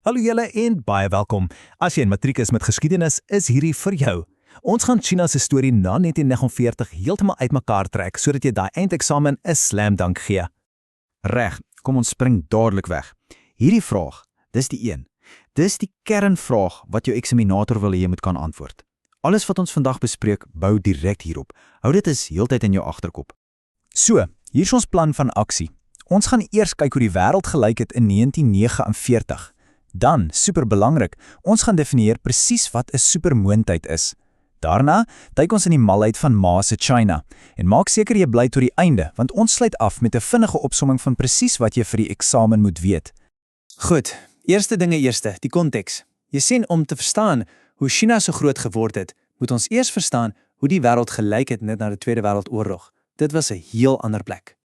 Hallo julle en baie welkom. As jy in matriek is met geskiedenis, is hierdie vir jou. Ons gaan China se storie na 1949 heeltemal uitmekaar trek sodat jy daai eindeksamen 'n slam dunk gee. Reg, kom ons spring dadelik weg. Hierdie vraag, dis die een. Dis die kernvraag wat jou eksaminator wil hê jy moet kan antwoord. Alles wat ons vandag bespreek, bou direk hierop. Hou dit is heeltyd in jou agterkop. So, hier is ons plan van aksie. Ons gaan eers kyk hoe die wêreld gelyk het in 1949. Dan, superbelangrik, ons gaan definieer presies wat 'n supermoondtyd is. Daarna duik ons in die malheid van Ma se China en maak seker jy bly tot die einde, want ons sluit af met 'n vinnige opsomming van presies wat jy vir die eksamen moet weet. Goed, eerste dinge eerste, die konteks. Jy sien, om te verstaan hoe China so groot geword het, moet ons eers verstaan hoe die wêreld gelyk het net na die Tweede Wêreldoorlog. Dit was 'n heel ander plek.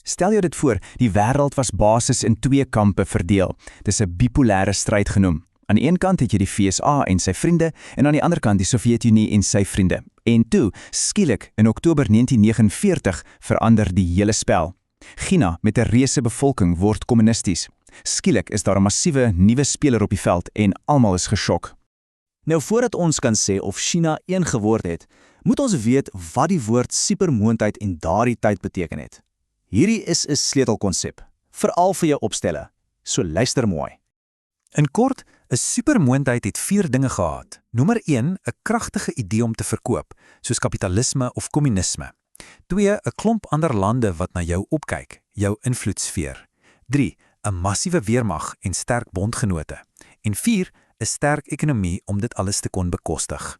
Stel jou dit voor, die wêreld was basies in twee kampe verdeel. Dis 'n bipolêre stryd genoem. Aan die een kant het jy die VSA en sy vriende, en aan die ander kant die Sowjetunie en sy vriende. En toe, skielik, in Oktober 1949, verander die hele spel. China, met 'n reuse bevolking, word kommunisties. Skielik is daar 'n massiewe nuwe speler op die veld en almal is geskok. Nou voordat ons kan sê of China een geword het, moet ons weet wat die woord supermoondtyd in daardie tyd beteken het. Hierdie is 'n sleutelkonsep, veral vir jou opstelle. So luister mooi. In kort, 'n supermoondtyd het 4 dinge gehad. Nommer 1, 'n kragtige idee om te verkoop, soos kapitalisme of kommunisme. 2, 'n klomp ander lande wat na jou opkyk, jou invloedssfeer. 3, 'n massiewe weermag en sterk bondgenote. En 4, 'n sterk ekonomie om dit alles te kon bekostig.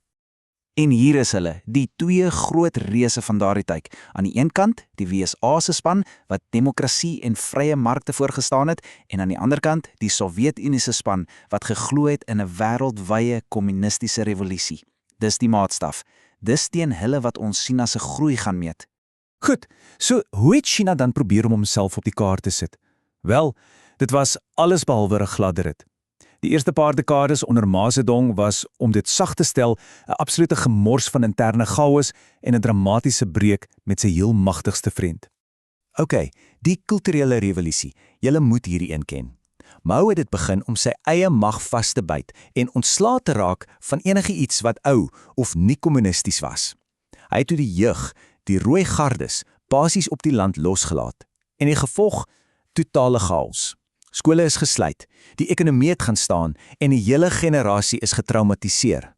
En hier is hulle, die twee groot reuse van daardie tyd. Aan die een kant, die VSA se span, wat demokrasie en vrye markte voorgestaan het, en aan die ander kant, die Sowjetunie se span, wat geglo het in 'n wêreldwye kommunistiese revolusie. Dis die maatstaf. Dis teen hulle wat ons China se groei gaan meet. Goed, so hoe het China dan probeer om homself op die kaart te sit? Wel, dit was alles behalwe 'n gladde rit. Die eerste paar dekades onder Ma Zedong was, om dit sag te stel, 'n absolute gemors van interne chaos en 'n dramatiese breek met sy heel magtigste vriend. OK, die kulturele revolusie. Julle moet hierdie een ken. Mao het dit begin om sy eie mag vas te byt en ontslae te raak van enige iets wat ou of nie kommunisties was. Hy het toe die jeug, die rooi gardes, basies op die land losgelaat. En die gevolg, totale chaos. Skole is gesluit, die ekonomie het gaan staan en die hele generasie is getraumatiseer.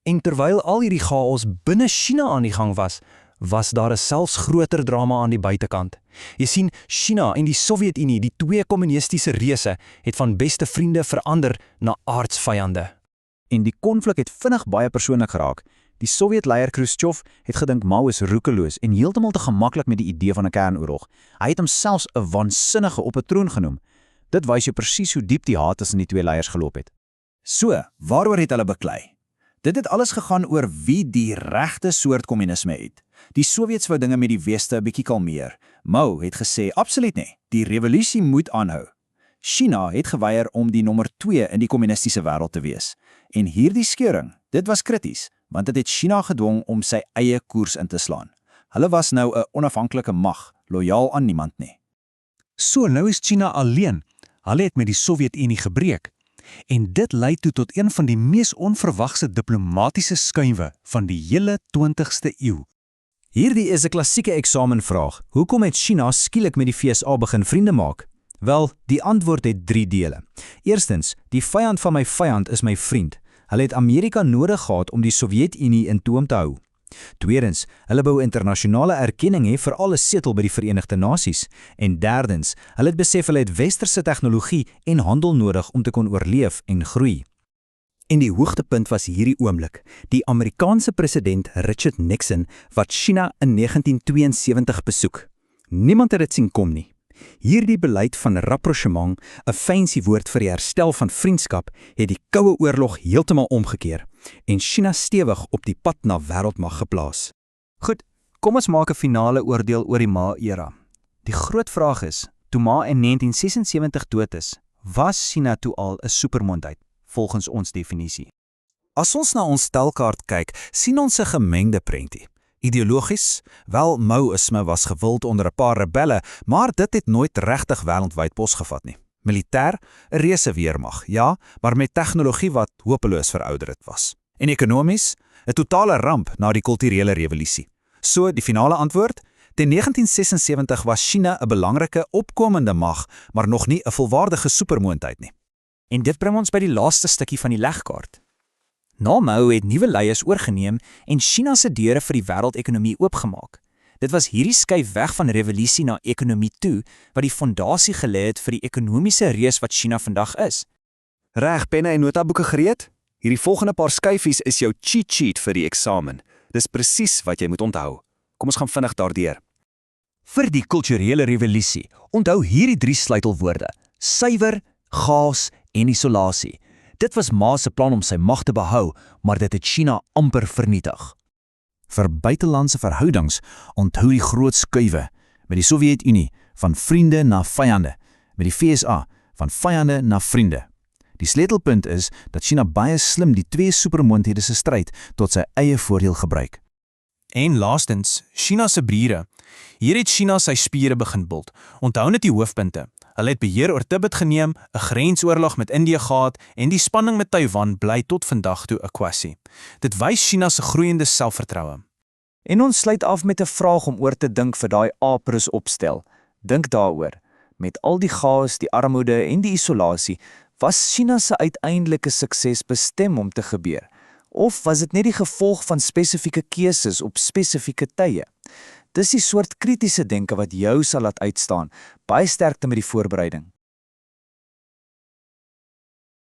En terwyl al hierdie chaos binne China aan die gang was, was daar 'n selfs groter drama aan die buitekant. Jy sien, China en die Sowjetunie, die twee kommunistiese reuse, het van beste vriende verander na aardsvyande. En die konflik het vinnig baie persoonlik geraak. Die Sowjetleier Khrushchev het gedink Mao is roekeloos en heeltemal te gemaklik met die idee van 'n kernoorlog. Hy het homself 'n waansinnige op 'n troon genoem. Dit wys jou presies hoe diep die haat tussen die twee leiers geloop het. So, waaroor het hulle beklei? Dit het alles gegaan oor wie die regte soort kommunisme het. Die Sowjets wou dinge met die Weste 'n bietjie kalmeer. Mao het gesê, absoluut nie, die revolusie moet aanhou. China het geweier om die nommer 2 in die kommunistiese wêreld te wees. En hierdie skeuring, dit was krities, want dit het China gedwing om sy eie koers in te slaan. Hulle was nou 'n onafhanklike mag, lojaal aan niemand nie. So, nou is China alleen. Hulle het met die Sowjetunie gebreek. En dit lei toe tot een van die mees onverwagse diplomatisiese skuwe van die hele 20ste eeu. Hierdie is 'n klassieke eksamenvraag. Hoekom het China skielik met die VSA begin vriende maak? Wel, die antwoord het 3 dele. Eerstens, die vyand van my vyand is my vriend. Hulle het Amerika nodig gehad om die Sowjetunie in toom te hou. Tweedens, hulle wou internasionale erkenning hê vir alle setel by die Verenigde Nasies. En derdens, hulle het besef hulle het westerse tegnologie en handel nodig om te kon oorleef en groei. En die hoogtepunt was hierdie oomblik, die Amerikaanse president Richard Nixon wat China in 1972 besoek. Niemand het dit sien kom nie. Hierdie beleid van rapprochement, 'n fancy woord vir die herstel van vriendskap, het die Koue Oorlog heeltemal omgekeer en China stewig op die pad na wêreldmag geplaas. Goed, kom ons maak 'n finale oordeel oor die Ma-era. Die groot vraag is, toe Ma in 1976 dood is, was China toe al 'n supermoondtyd, volgens ons definisie? As ons na ons telkaart kyk, sien ons 'n gemengde prentjie. Ideologies, wel Maoïsme was gewild onder 'n paar rebelle, maar dit het nooit regtig wêreldwyd posgevat nie. Militêr, 'n reuse weermag, ja, maar met tegnologie wat hopeloos verouderd was. En ekonomies, 'n totale ramp na die kulturele revolusie. So, die finale antwoord? Teen 1976 was China 'n belangrike opkomende mag, maar nog nie 'n volwaardige supermoondheid nie. En dit bring ons by die laaste stukkie van die legkaart. Na Mao het nuwe leiers oorgeneem en China se deure vir die wêreldekonomie oopgemaak. Dit was hierdie skuif weg van revolusie na ekonomie toe wat die fondasie gelê het vir die ekonomiese reus wat China vandag is. Reg, penne en notaboeke gereed? Hierdie volgende paar skyfies is jou cheat sheet vir die eksamen. Dis presies wat jy moet onthou. Kom ons gaan vinnig daardeur. Vir die kulturele revolusie, onthou hierdie 3 sleutelwoorde: suiwer, chaos en isolasie. Dit was Ma se plan om sy mag te behou, maar dit het China amper vernietig. Vir buitelandse verhoudings onthou die groot skuwe met die Sowjetunie van vriende na vyande, met die FSA van vyande na vriende. Die sleutelpunt is dat China baie slim die 2 supermoondhede se stryd tot sy eie voordeel gebruik. En laastens, China se bure. Hier het China sy spiere begin bult. Onthou net die hoofpunte. Hulle het beheer oor Tibet geneem, 'n grensoorlog met Indië gehad en die spanning met Taiwan bly tot vandag toe 'n kwessie. Dit wys China se groeiende selfvertroue. En ons sluit af met 'n vraag om oor te dink vir daai A+ opstel. Dink daaroor. Met al die chaos, die armoede en die isolasie, was China se uiteindelike sukses bestem om te gebeur? Of was dit net die gevolg van spesifieke keuses op spesifieke tye? Dis die soort kritiese denke wat jou sal laat uitstaan. Baie sterkte met die voorbereiding.